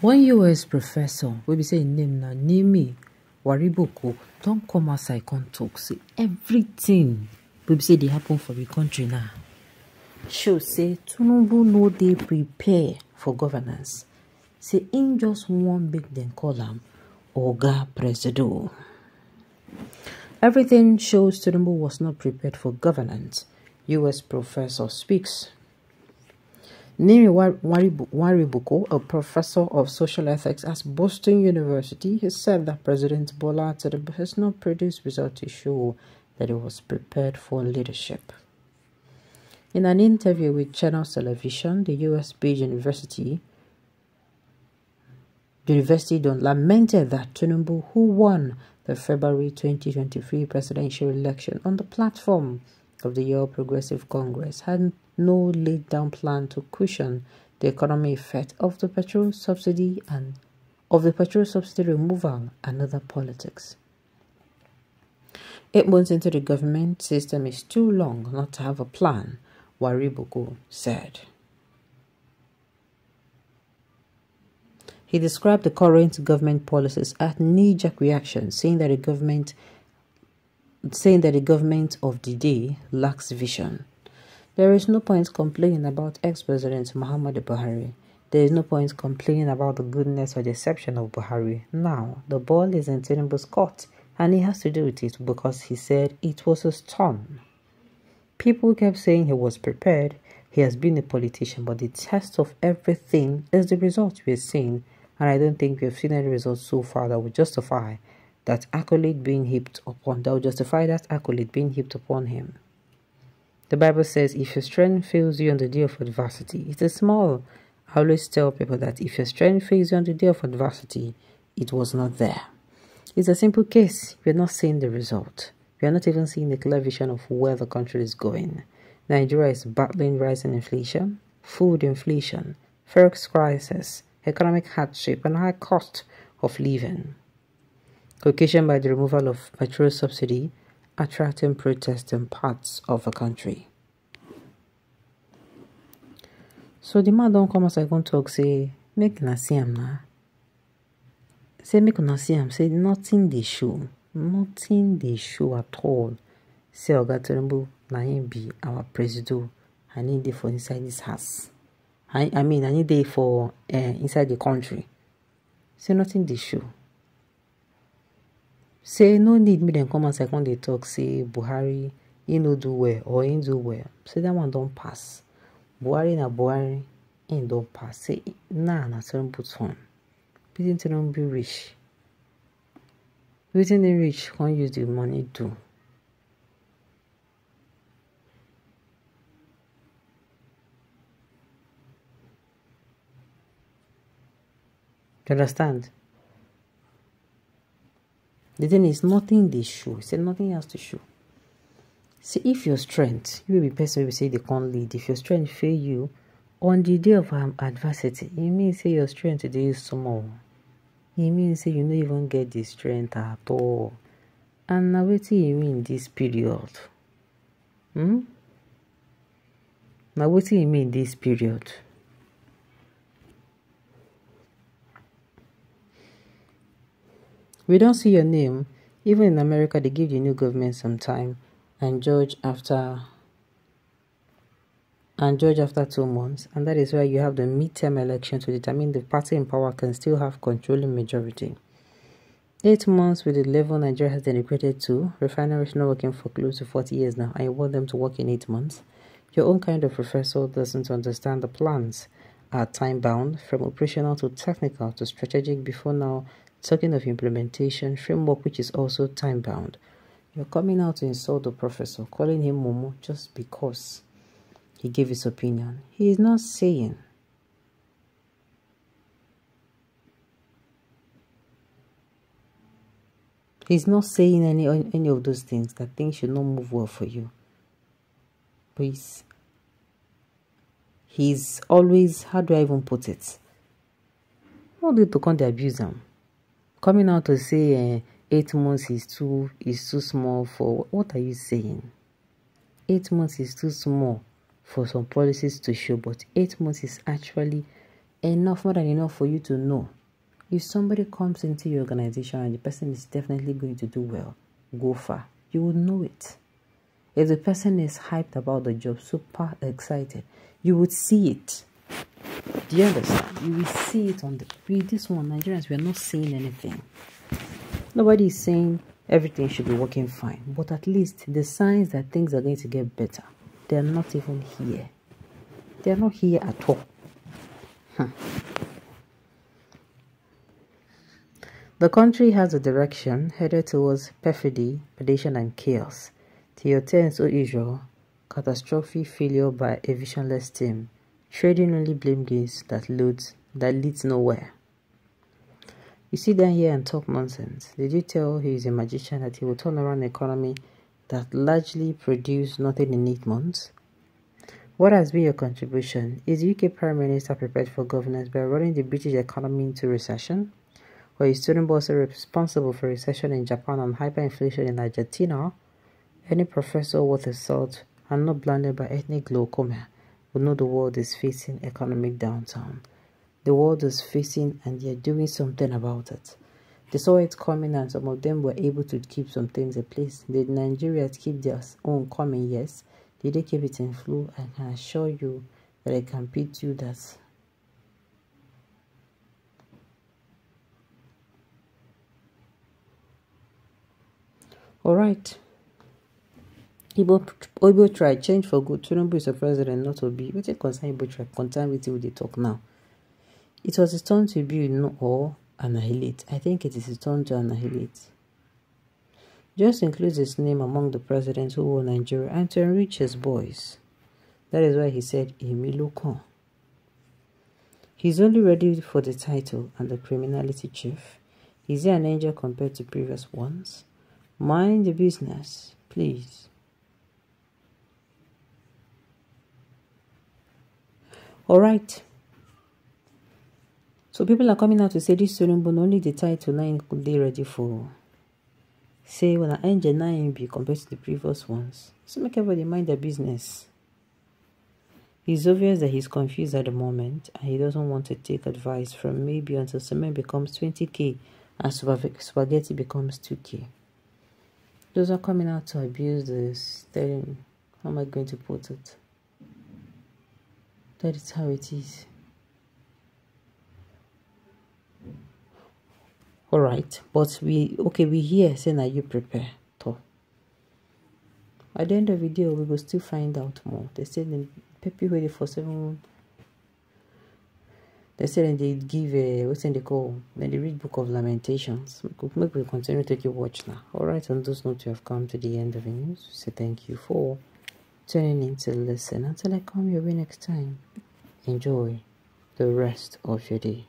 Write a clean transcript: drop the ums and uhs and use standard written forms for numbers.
One US professor, we be say name na Nimi Wariboko, don't come outside come talk. Say everything we be say they happen for the country now. Show say Tinubu no dey prepare for governance. Say in just one big then call him Oga Presido. Everything shows Tinubu was not prepared for governance. US professor speaks. Nimi Wariboko, a professor of social ethics at Boston University, has said that President Bola Tinubu has not produced results to show that he was prepared for leadership. In an interview with Channel Television, the US-based university lamented that Tinubu, who won the February 2023 presidential election on the platform of the All Progressive Congress, had no laid-down plan to cushion the economic effect of the petrol subsidy removal and other politics. 8 months into the government system is too long not to have a plan, Wariboko said. He described the current government policies as knee-jerk reactions, saying that the government of the day lacks vision. There is no point complaining about ex-President Muhammadu Buhari. There is no point complaining about the goodness or deception of Buhari. Now, the ball is in Tinubu's court, and he has to do with it because he said it was his turn. People kept saying he was prepared, he has been a politician, but the test of everything is the result we are seeing, and I don't think we have seen any results so far that would justify that accolade being heaped upon him. The Bible says, if your strength fails you on the day of adversity, it is small. I always tell people that if your strength fails you on the day of adversity, it was not there. It's a simple case. We are not seeing the result. We are not even seeing the clear vision of where the country is going. Nigeria is battling rising inflation, food inflation, forex crisis, economic hardship, and high cost of living, occasioned by the removal of petrol subsidy, attracting protests in parts of the country. So the man don't come as I can talk, say, make una see am na. Say make una see am, say nothing they show. Nothing they show at all. Say Oga Tinubu na him be our president. I need it for inside this house. I need it for inside the country. Say nothing they show. Say no need me then come and second they talk. Say Buhari, he no do well or he do well. Say that one don't pass. Buhari he don't pass. Say na Tinubu turn. People Tinubu be rich. Within the rich can't use the money to. You understand? The thing is, nothing they show. Say nothing else to show. See, if your strength, you will be person will say they can't lead. If your strength fail you on the day of adversity, it means say your strength today is small. It means say you don't even get the strength at all. And now what do you mean this period? Now what do you mean this period? We don't see your name. Even in America, they give the new government some time and judge after 2 months. And that is why you have the midterm election to determine the party in power can still have controlling majority. 8 months with the level Nigeria has denigrated to, refineries not working for close to 40 years now, and you want them to work in 8 months. Your own kind of professor doesn't understand the plans are time-bound, from operational to technical to strategic, before now talking of implementation framework, which is also time-bound. You're coming out to insult the professor, calling him Momo just because he gave his opinion. He is not saying. He's not saying any of those things, that things should not move well for you. Please. He's always, how do I even put it? Not to come to abuse him. Coming out to say 8 months is too small for, what are you saying? 8 months is too small for some policies to show, but 8 months is actually enough, more than enough for you to know. If somebody comes into your organization and the person is definitely going to do well, go far, you would know it. If the person is hyped about the job, super excited, you would see it. Do you understand? You will see it on this one. Nigerians, we are not saying anything. Nobody is saying everything should be working fine, but at least the signs that things are going to get better, they are not even here. They are not here at all. The country has a direction headed towards perfidy, predation, and chaos. To your turns, O Israel, catastrophic failure by a visionless team, trading only blame games that leads nowhere. You sit down here and talk nonsense. Did you tell he is a magician that he will turn around an economy that largely produced nothing in 8 months? What has been your contribution? Is the UK Prime Minister prepared for governance by running the British economy into recession? Or is Tinubu'S responsible for recession in Japan and hyperinflation in Argentina? Any professor worth his salt and not blinded by ethnic glaucoma would know the world is facing economic downturn. The world is facing, and they're doing something about it. They saw it coming and some of them were able to keep some things in place. Did Nigerians keep their own coming? Yes. Did they keep it in flow? I can assure you that I can beat you that. Alright. Igbo try change for good. Tinubu is a president, not Obi. What it concern Igbo try? Concern with you, they talk now. It was his turn to build or annihilate. I think it is his turn to annihilate. Just includes his name among the presidents who rule Nigeria and to enrich his boys. That is why he said, Emilukan. He's only ready for the title and the criminality chief. Is he an angel compared to previous ones? Mind the business, please. Alright. So people are coming out to say this Tinubu only the title 9 could they ready for. Say when I engine 9 be compared to the previous ones. So make everybody mind their business. It's obvious that he's confused at the moment and he doesn't want to take advice from maybe until cement becomes 20k and spaghetti becomes 2k. Those are coming out to abuse this. Telling, how am I going to put it? That is how it is. Alright, but we here saying that you prepare. So, at the end of the video, we will still find out more. They said the people waited for 7. They said they give what's in the call. Then they read Book of Lamentations. Make we continue to take your watch now. Alright, on those notes, you have come to the end of the news. So thank you for tuning in to listen. Until I come your way next time, enjoy the rest of your day.